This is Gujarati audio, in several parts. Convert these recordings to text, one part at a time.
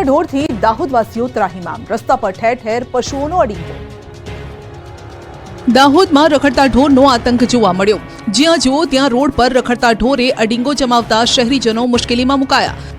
ઢોરથી દાહોદવાસીઓ ત્રાહિમામ, રસ્તા પર ઠેર ઠેર પશુઓનો અડીંગો। દાહોદમાં રખડતા ઢોરનો આતંક જોવા મળ્યો। જ્યાં જુઓ ત્યાં રોડ પર રખડતા ઢોરે અડીંગો જમાવતા શહેરીજનો મુશ્કેલીમાં મુકાયા।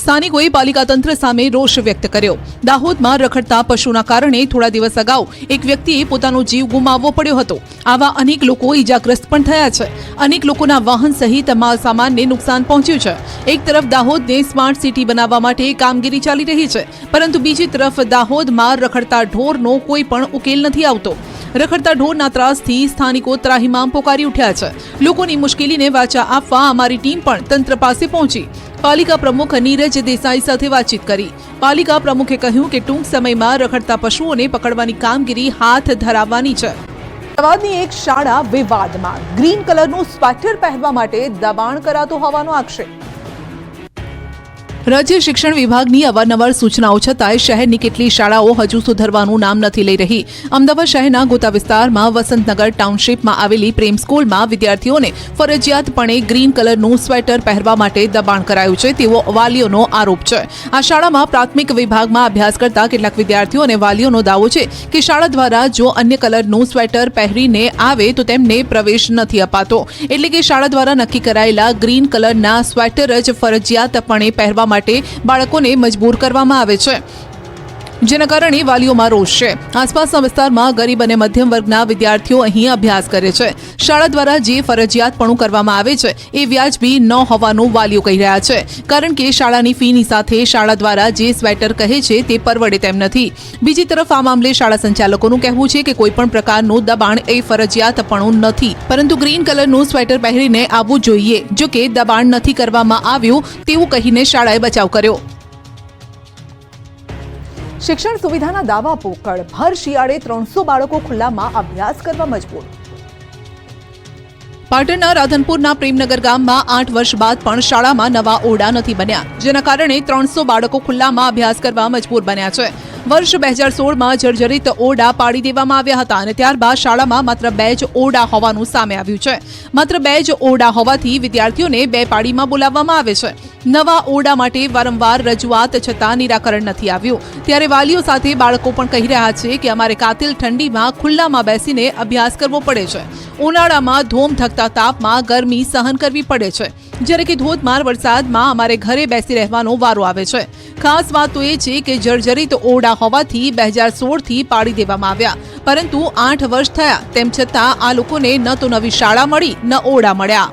સ્થાનિકોએ પાલિકા તંત્ર સામે રોષ વ્યક્ત કર્યો। દાહોદમાં રખડતા પશુના કારણે થોડા દિવસ અગાઉ એક વ્યક્તિએ પોતાનો જીવ ગુમાવવો પડ્યો હતો। આવા અનેક લોકો ઈજાગ્રસ્ત પણ થયા છે। અનેક લોકોના વાહન સહિત માલ સામાનને નુકસાન પહોંચ્યું છે। એક તરફ દાહોદને સ્માર્ટ સિટી બનાવવા માટે કામગીરી ચાલી રહી છે, પરંતુ બીજી તરફ દાહોદમાં રખડતા ઢોરનો કોઈ પણ ઉકેલ નથી આવતો। રખડતા ઢોરના ત્રાસથી સ્થાનિકો ત્રાહિમામ પોકારી ઉઠ્યા છે। લોકોની મુશ્કેલીને વાચા આપવા અમારી ટીમ પણ તંત્ર પાસે પહોંચી। પાલિકા પ્રમુખ નીરજ દેસાઈ સાથે વાતચીત કરી। પાલિકા પ્રમુખે કહ્યું કે ટૂંક સમયમાં રખડતા પશુઓને પકડવાની કામગીરી હાથ ધરાવવાની છે। અમદાવાદની એક શાળા વિવાદમાં, ગ્રીન કલરનું સ્વેટર પહેરવા માટે દબાણ કરાતો હોવાનો આક્ષેપ। રાજ્ય શિક્ષણ વિભાગની અવારનવાર સૂચનાઓ છતાંય શહેરની કેટલીય શાળાઓ હજુ સુધરવાનું નામ નથી લઈ રહી। અમદાવાદ શહેરના ગોતા વિસ્તારમાં વસંતનગર ટાઉનશીપમાં આવેલી પ્રેમ સ્કૂલમાં વિદ્યાર્થીઓને ફરજિયાતપણે ગ્રીન કલરનું સ્વેટર પહેરવા માટે દબાણ કરાયું છે તેવો વાલીઓનો આરોપ છે। આ શાળામાં પ્રાથમિક વિભાગમાં અભ્યાસ કરતા કેટલાક વિદ્યાર્થીઓ અને વાલીઓનો દાવો છે કે શાળા દ્વારા જો અન્ય કલરનું સ્વેટર પહેરીને આવે તો તેમને પ્રવેશ નથી અપાતો, એટલે કે શાળા દ્વારા નક્કી કરાયેલા ગ્રીન કલરના સ્વેટર જ ફરજિયાતપણે પહેરવા માટે બાળકોને મજબૂર કરવામાં આવે છે, જેના કારણે વાલીઓમાં રોષ છે। આસપાસના વિસ્તારમાં ગરીબ અને મધ્યમ વર્ગના વિદ્યાર્થીઓ અહીં અભ્યાસ કરે છે। શાળા દ્વારા જે ફરજિયાતપણું કરવામાં આવે છે એ વ્યાજબી ન હોવાનું વાલીઓ કહી રહ્યા છે, કારણ કે શાળાની ફીની સાથે શાળા દ્વારા જે સ્વેટર કહે છે તે પરવડે તેમ નથી। બીજી તરફ આ મામલે શાળા સંચાલકોનું કહેવું છે કે કોઈ પણ પ્રકારનું દબાણ એ ફરજિયાતપણું નથી, પરંતુ ગ્રીન કલરનું સ્વેટર પહેરીને આવવું જોઈએ। જો કે દબાણ નથી કરવામાં આવ્યું તેવું કહીને શાળાએ બચાવ કર્યો। શિક્ષણ સુવિધાના દાવા પોકળ, ભર શિયાળે 300 બાળકો ખુલ્લામાં અભ્યાસ કરવા મજબૂર। પાટણના રાધનપુરના પ્રેમનગર ગામમાં 8 વર્ષ બાદ પણ શાળામાં નવા ઓરડા નથી બન્યા, જેના કારણે 300 બાળકો ખુલ્લામાં અભ્યાસ કરવા મજબૂર બન્યા છે। વર્ષ 2016માં જર્જરિત ઓરડા પાડી દેવામાં આવ્યા હતા અને ત્યારબાદ શાળામાં માત્ર 2 જ ઓરડા હોવાનું સામે આવ્યું છે। માત્ર 2 જ ઓરડા હોવાથી વિદ્યાર્થીઓને 2 પાળીમાં બોલાવવામાં આવે છે। નવા ઓરડા માટે વારંવાર રજૂઆત છતાં નિરાકરણ નથી આવ્યું। ત્યારે વાલીઓ સાથે બાળકો પણ કહી રહ્યા છે કે અમારે કાતિલ ઠંડીમાં ખુલ્લામાં બેસીને અભ્યાસ કરવો પડે છે। ઉનાળામાં ધોમ ધકતા તાપમાં ગરમી સહન કરવી પડે છે, જ્યારે કે ધોધમાર વરસાદમાં અમારે ઘરે બેસી રહેવાનો વારો આવે છે। ખાસ વાત તો એ છે કે જર્જરિત ઓરડા હોવાથી 2016થી પાડી દેવામાં આવ્યા, પરંતુ 8 વર્ષ થયા તેમ છતાં આ લોકોને ન તો નવી શાળા મળી ન ઓરડા મળ્યા।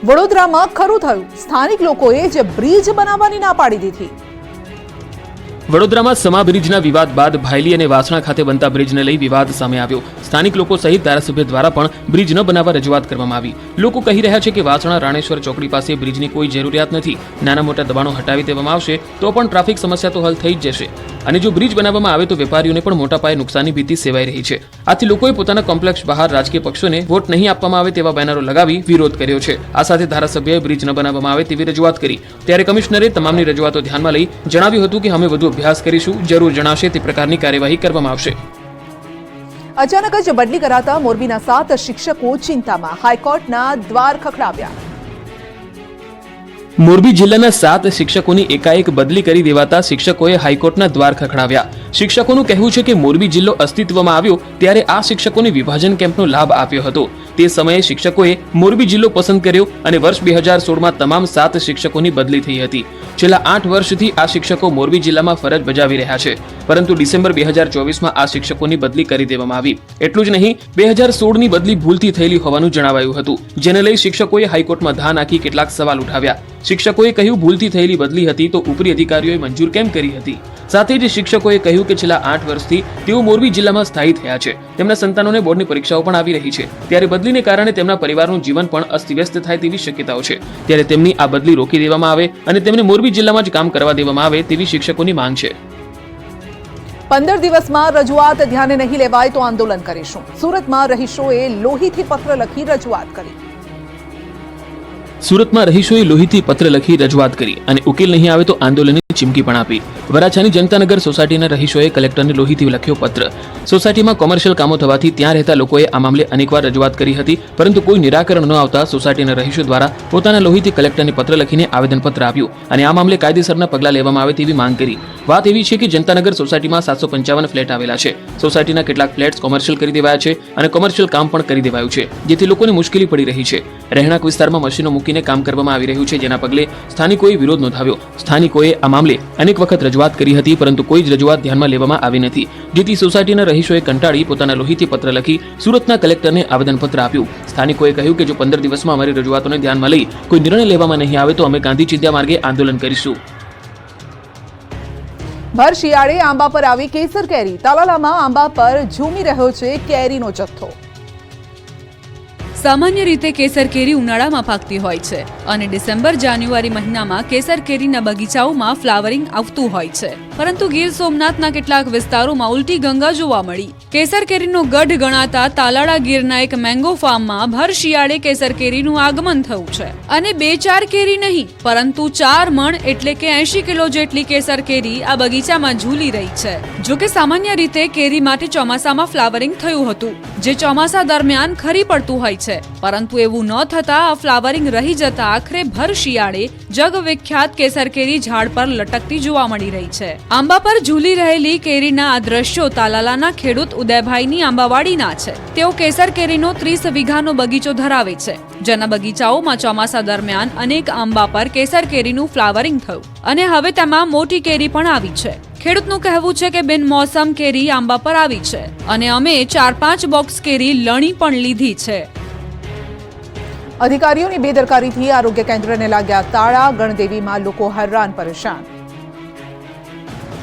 વડોદરામાં ખરું થયું, સ્થાનિક લોકોએ જ બ્રિજ બનાવવાની ના પાડી દીધી। વડોદરામાં સમા બ્રિજના વિવાદ બાદ ભાયલી અને વાસણા ખાતે બનતા બ્રિજને લઈ વિવાદ સામે આવ્યો। સ્થાનિક લોકો સહિત ધારાસભ્ય દ્વારા પણ બ્રિજ ન બનાવવા રજૂઆત કરવામાં આવી। લોકો કહી રહ્યા છે કે વાસણા રાણેશ્વર ચોકડી પાસે બ્રિજની કોઈ જરૂરિયાત નથી। નાના મોટા દબાણો હટાવી દેવામાં આવશે તો પણ ટ્રાફિક સમસ્યા તો હલ થઈ જ જશે, અને જો બ્રિજ બનાવવામાં આવે તો વેપારીઓને પણ મોટા પાયે નુકસાનની ભીતિ સેવાઈ રહી છે। આથી લોકોએ પોતાના કોમ્પ્લેક્સ બહાર રાજકીય પક્ષોને વોટ નહીં આપવામાં આવે તેવા બેનરો લગાવી વિરોધ કર્યો છે। આ સાથે ધારાસભ્યએ બ્રિજ ન બનાવવામાં આવે તેવી રજૂઆત કરી। ત્યારે કમિશનરે તમામની રજૂઆતો ધ્યાનમાં લઈ જણાવ્યું હતું કે અમે વધુ અભ્યાસ કરીશું, જરૂર જણાશે તે પ્રકારની કાર્યવાહી કરવામાં આવશે। અચાનક જ બદલી કરાતા મોરબીના 7 શિક્ષકો ચિંતામાં, હાઈકોર્ટના દ્વાર ખખડાવ્યા। મોરબી જિલ્લાના 7 શિક્ષકોની એકાએક બદલી કરી દેવાતા શિક્ષકોએ હાઈકોર્ટના દ્વાર ખખડાવ્યા। શિક્ષકોનું કહેવું છે કે મોરબી જિલ્લો અસ્તિત્વમાં આવ્યો ત્યારે આ શિક્ષકોને વિભાજન કેમ્પનો લાભ આપ્યો હતો। તે સમયે શિક્ષકોએ મોરબી જિલ્લો પસંદ કર્યો અને વર્ષ 2016માં તમામ 7 શિક્ષકોની બદલી થઈ હતી। છેલ્લા 8 વર્ષથી આ શિક્ષકો મોરબી જિલ્લામાં ફરજ બજાવી રહ્યા છે, પરંતુ ડિસેમ્બર 2024માં આ શિક્ષકોની બદલી કરી દેવામાં આવી। એટલું જ નહીં, 2016ની બદલી ભૂલથી થયેલી હોવાનું જણાવાયું હતું, જેને લઈ શિક્ષકોએ હાઈકોર્ટમાં ધા નાખી કેટલાક સવાલ ઉઠાવ્યા। શિક્ષકોએ કહ્યું ભૂલથી થયેલી બદલી હતી તો ઉપરી અધિકારીઓએ મંજૂર કેમ કરી હતી। સાથે જ શિક્ષકોએ કહ્યું કે છેલ્લા 8 વર્ષથી તેઓ મોરબી જિલ્લામાં સ્થાયી થયા છે। તેમના સંતાનોને બોર્ડની પરીક્ષાઓ પણ આવી રહી છે, ત્યારે બદલીને કારણે તેમના પરિવારનું જીવન પણ અસ્તવ્યસ્ત થાય તેવી શક્યતાઓ છે। ત્યારે તેમની આ બદલી રોકી દેવામાં આવે અને તેમને મોરબી જિલ્લામાં જ કામ કરવા દેવામાં આવે તેવી શિક્ષકોની માંગ છે। 15 દિવસમાં રજૂઆત ધ્યાને નહીં લેવાય તો આંદોલન કરીશું। સુરતમાં રહીશોએ લોહીથી પત્ર લખી રજૂઆત કરી। સુરતમાં રહીશોએ લોહીથી પત્ર લખી રજૂઆત કરી અને ઉકેલ નહીં આવે તો આંદોલનની ચીમકી પણ આપી. વરાછાની જનતાનગર સોસાયટીના રહીશોએ કલેક્ટરને લોહીથી લખ્યો પત્ર. સોસાયટીમાં કોમર્શિયલ કામો થવાથી ત્યાં રહેતા લોકોએ આ મામલે અનેકવાર રજૂઆત કરી હતી, પરંતુ કોઈ નિરાકરણ ન આવતા સોસાયટીના રહીશો દ્વારા પોતાના લોહીથી કલેક્ટરને પત્ર લખીને આવેદનપત્ર આપ્યું અને આ મામલે કાયદેસરના પગલાં લેવામાં આવે તેવી માંગ કરી. વાત એવી છે કે જનતાનગર સોસાયટીમાં 755 ફ્લેટ આવેલા છે. સોસાયટીના કેટલાક ફ્લેટ્સ કોમર્શિયલ કરી દેવાયા છે અને કોમર્શિયલ કામ પણ કરી દેવાયું છે, જેથી લોકોને મુશ્કેલી પડી રહી છે. રહેણાંક વિસ્તારમાં મશીનો મૂકીને કામ કરવામાં આવી રહ્યું છે, જેના પગલે સ્થાનિકોએ વિરોધ નોંધાવ્યો. સ્થાનિકોએ આ મામલે અનેક વખત રજૂઆત કરી હતી, પરંતુ કોઈ જ રજૂઆત ધ્યાનમાં લેવામાં આવી નથી, જેથી સોસાયટીના રહીશોએ કંટાળી પોતાના લોહીથી પત્ર લખી સુરતના કલેક્ટરને આવેદનપત્ર આપ્યું. સ્થાનિકોએ કહ્યું કે જો 15 દિવસમાં અમારી રજૂઆતોને ધ્યાનમાં લઈ કોઈ નિર્ણય લેવામાં નહીં આવે તો અમે ગાંધી ચિંધ્યા માર્ગે આંદોલન કરીશું. ભર શિયાળે આંબા પર આવી કેસર કેરી. તાલાલામાં આંબા પર ઝૂમી રહ્યો છે કેરીનો જથ્થો. સામાન્ય રીતે કેસર કેરી ઉનાળામાં પાકતી હોય છે અને ડિસેમ્બર-જાન્યુઆરી મહિનામાં કેસર કેરીના બગીચાઓમાં ફ્લાવરિંગ આવતું હોય છે, પરંતુ ગીર સોમનાથના કેટલાક વિસ્તારોમાં ઉલટી ગંગા જોવા મળી. કેસર કેરીનો ગઢ ગણાતા તાલાળા ગીરના એક મેંગો ફાર્મમાં ભર શિયાળે કેસર કેરીનું આગમન થયું છે અને 2-4 કેરી નહીં, પરંતુ 4 મણ એટલે કે 80 કિલો જેટલી કેસર કેરી આ બગીચામાં ઝૂલી રહી છે. જો કે સામાન્ય રીતે કેરી માટે ચોમાસામાં ફ્લાવરિંગ થયું હતું, જે ચોમાસા દરમિયાન ખરી પડતું હોય છે, પરંતુ એવું ન થતા આ ફ્લાવરિંગ રહી જતા આખરે ભર શિયાળે જગવિખ્યાત કેસર કેરી ઝાડ પર લટકતી જોવા મળી રહી છે. આંબા પર ઝૂલી રહેલી કેરીના આ દ્રશ્યો તાલાલાના ખેડૂત ઉદયભાઈની આંબાવાડીના છે. તેઓ કેસર કેરીનો 30 વીઘાનો બગીચો ધરાવે છે, જેના બગીચાઓમાં ચોમાસા દરમિયાન અનેક આંબા પર કેસર કેરીનું ફ્લાવરિંગ થયું અને હવે તેમાં મોટી કેરી પણ આવી છે. ખેડૂતનું કહેવું છે કે બિનમોસમ કેરી આંબા પર આવી છે અને અમે 4-5 બોક્સ કેરી લણી પણ લીધી છે. અધિકારીઓની બેદરકારીથી આરોગ્ય કેન્દ્રને લાગ્યા તાળા. ગણદેવીમાં લોકો હેરાન પરેશાન.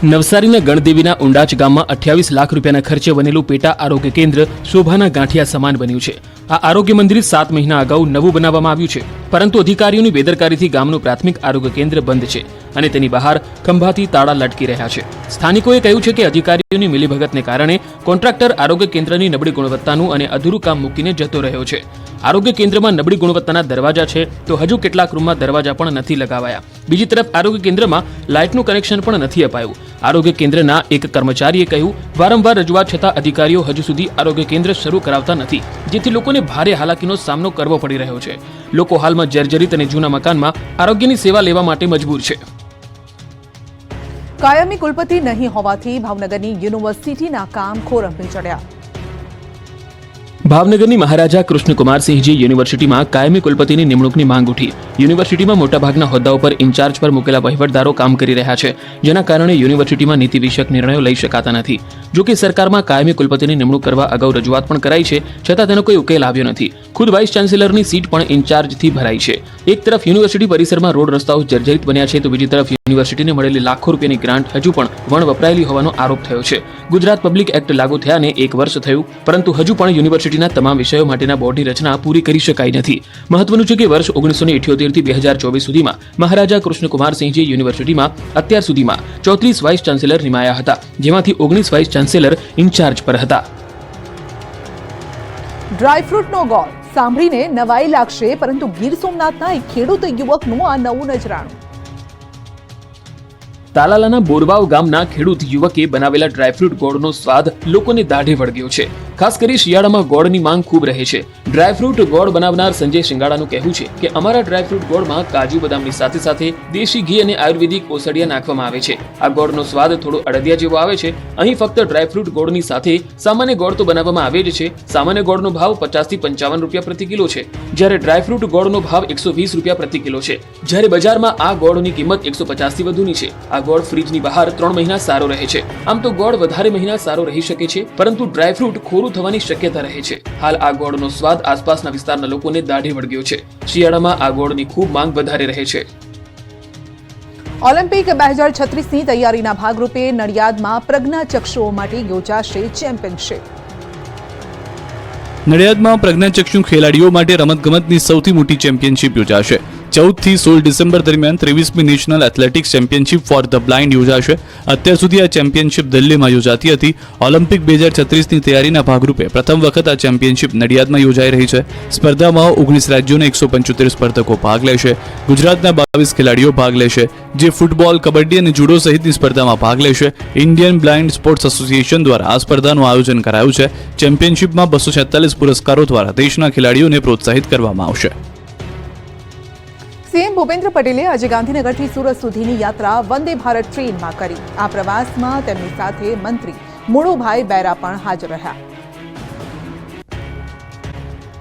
નવસારીના ગણદેવીના ઉંડાચ ગામમાં 28 લાખ રૂપિયાના ખર્ચે બનેલું પેટા આરોગ્ય કેન્દ્ર શોભાના ગાંઠિયા સમાન બન્યું છે. આ આરોગ્ય મંદિર 7 મહિના અગાઉ નવું બનાવવામાં આવ્યું છે, પરંતુ અધિકારીઓની બેદરકારીથી ગામનું પ્રાથમિક આરોગ્ય કેન્દ્ર બંધ છે અને તેની બહાર ખંભાથી તાળા લટકી રહ્યા છે. સ્થાનિકોએ કહ્યું છે કે અધિકારીઓની મિલીભગતને કારણે કોન્ટ્રાક્ટર આરોગ્ય કેન્દ્રની નબળી ગુણવત્તાનું અને અધૂરું કામ મૂકીને જતો રહ્યો છે. આરોગ્ય કેન્દ્રમાં નબળી ગુણવત્તાના દરવાજા છે તો હજુ કેટલાક રૂમમાં દરવાજા પણ નથી લગાવાયા. બીજી તરફ આરોગ્ય કેન્દ્રમાં લાઇટનું કનેક્શન પણ નથી અપાયું. આરોગ્ય કેન્દ્રના એક કર્મચારીએ કહ્યું, વારંવાર રજૂઆત છતાં અધિકારીઓ હજુ સુધી આરોગ્ય કેન્દ્ર શરૂ કરાવતા નથી, જેથી લોકોને ભારે હાલાકીનો સામનો કરવો પડી રહ્યો છે. લોકો હાલમાં જર્જરિત અને જૂના મકાનમાં આરોગ્યની સેવા લેવા માટે મજબૂર છે. કાયમી કુલપતિ નહીં હોવાથી ભાવનગરની યુનિવર્સિટીના કામ ખોરંભી ચડ્યા. ભાવનગરની મહારાજા કૃષ્ણકુમારસિંહજી યુનિવર્સિટીમાં કાયમી કુલપતિની નિમણૂકની માંગ ઉઠી. યુનિવર્સિટીમાં મોટાભાગના હોદ્દાઓ પર ઇન્ચાર્જ પર મૂકેલા વહીવટદારો કામ કરી રહ્યા છે, જેના કારણે યુનિવર્સિટીમાં નીતિ વિષયક નિર્ણયો લઈ શકાતા નથી. જો કે સરકારમાં કાયમી કુલપતિની નિમણૂક કરવા અગાઉ રજૂઆત પણ કરાઈ છે, છતાં તેનો કોઈ ઉકેલ આવ્યો નથી. ખુદ વાઇસ ચાન્સેલરની સીટ પણ ઇન્ચાર્જથી ભરાઈ છે. એક તરફ યુનિવર્સિટી પરિસરમાં રોડ રસ્તાઓ જર્જરિત બન્યા છે, તો બીજી તરફ યુનિવર્સિટીને મળેલી લાખો રૂપિયાની ગ્રાન્ટ હજુ પણ વણ વપરાયેલી હોવાનો આરોપ થયો છે. ગુજરાત પબ્લિક એક્ટ લાગુ થયાને 1 વર્ષ થયું, પરંતુ હજુ પણ યુનિવર્સિટીના તમામ વિષયો માટેના બોર્ડની રચના પૂરી કરી શકાઈ નથી. મહત્વનું છે કે વર્ષ 1978 થી 2024 સુધીમાં મહારાજા કૃષ્ણકુમારસિંહજી યુનિવર્સિટીમાં અત્યાર સુધીમાં 34 વાઇસ ચાન્સેલર નિમાયા હતા, જેમાંથી 19 વાઇસ ચાન્સેલર ઇન્ચાર્જ પર હતા. ડ્રાયફ્રૂટનો ગોળ સાંભળીને નવાઈ લાગશે, પરંતુ ગીર સોમનાથના એક ખેડૂત યુવકનું આ નવું નજરાણું. તાલાલાના બોરવાવ ગામના ખેડૂત યુવકે બનાવેલા ડ્રાયફ્રૂટ ગોળનો સ્વાદ લોકોને દાઢે વળગ્યો છે. ખાસ કરી શિયાળામાં ગોળની માંગ ખૂબ રહે છે. ડ્રાયફ્રૂટ ગોળ બનાવનાર સંજય શિંગાડાનું કહેવું છે કે અમારા ડ્રાયફ્રૂટ ગોળમાં કાજુ બદામની સાથે સાથે દેશી ઘી અને આયુર્વેદિક ઓસડિયા નાખવામાં આવે છે. આ ગોળનો સ્વાદ થોડો અડદિયા જેવો આવે છે. અહીં ફક્ત ડ્રાયફ્રૂટ ગોળની સાથે સામાન્ય ગોળ તો બનાવવામાં આવે જ છે. સામાન્ય ગોળનો ભાવ 50 થી 55 રૂપિયા પ્રતિ કિલો છે, જ્યારે ડ્રાયફ્રૂટ ગોળનો ભાવ 120 રૂપિયા પ્રતિ કિલો છે. જ્યારે બજારમાં આ ગોળની કિંમત 150 થી વધુની છે. આ ગોળ ફ્રીજની બહાર 3 મહિના સારો રહે છે. આમ તો ગોળ વધારે મહિના સારો રહી શકે છે, પરંતુ ડ્રાયફ્રૂટ ખોરું થવાની શક્યતા રહે છે. હાલ આ ગોળનો સ્વાદ આસપાસના વિસ્તારના લોકોને દાઢે વળગ્યો છે. શિયાળામાં આ ગોળની ખૂબ માંગ વધારે રહે છે. ઓલિમ્પિક 2036ની તૈયારીના ભાગરૂપે નડિયાદમાં પ્રજ્ઞાચક્ષુઓ માટે યોજાશે ચેમ્પિયનશિપ. નડિયાદમાં પ્રજ્ઞાચક્ષુ ખેલાડીઓ માટે રમતગમતની સૌથી મોટી ચેમ્પિયનશિપ યોજાશે. 14થી 16 ડિસેમ્બર દરમિયાન 23મી national athletics championship for the blind યોજાશે. અત્યાર સુધી આ ચેમ્પિયનશિપ દિલ્હીમાં યોજાતી હતી. ઓલિમ્પિક 2036ની તૈયારીના ભાગરૂપે પ્રથમ વખત આ ચેમ્પિયનશિપ નડિયાદમાં યોજાઈ રહી છે. સ્પર્ધામાં 19 રાજ્યોના 175 સ્પર્ધકો ભાગ લેશે. ગુજરાતના 22 ખેલાડીઓ ભાગ લેશે, જે ફૂટબોલ, કબડ્ડી અને જુડો સહિતની સ્પર્ધામાં ભાગ લેશે. ઇન્ડિયન બ્લાઇન્ડ સ્પોર્ટ્સ એસોસિએશન દ્વારા આ સ્પર્ધાનું આયોજન કરાયું છે. ચેમ્પિયનશિપમાં 246 પુરસ્કારો દ્વારા દેશના ખેલાડીઓને પ્રોત્સાહિત કરવામાં આવશે. સીએમ ભૂપેન્દ્ર પટેલે આજે ગાંધીનગરથી સુરત સુધીની યાત્રા વંદે ભારત ટ્રેનમાં કરી. આ પ્રવાસમાં તેમની સાથે મંત્રી મુળુભાઈ બેરા પણ હાજર રહ્યા.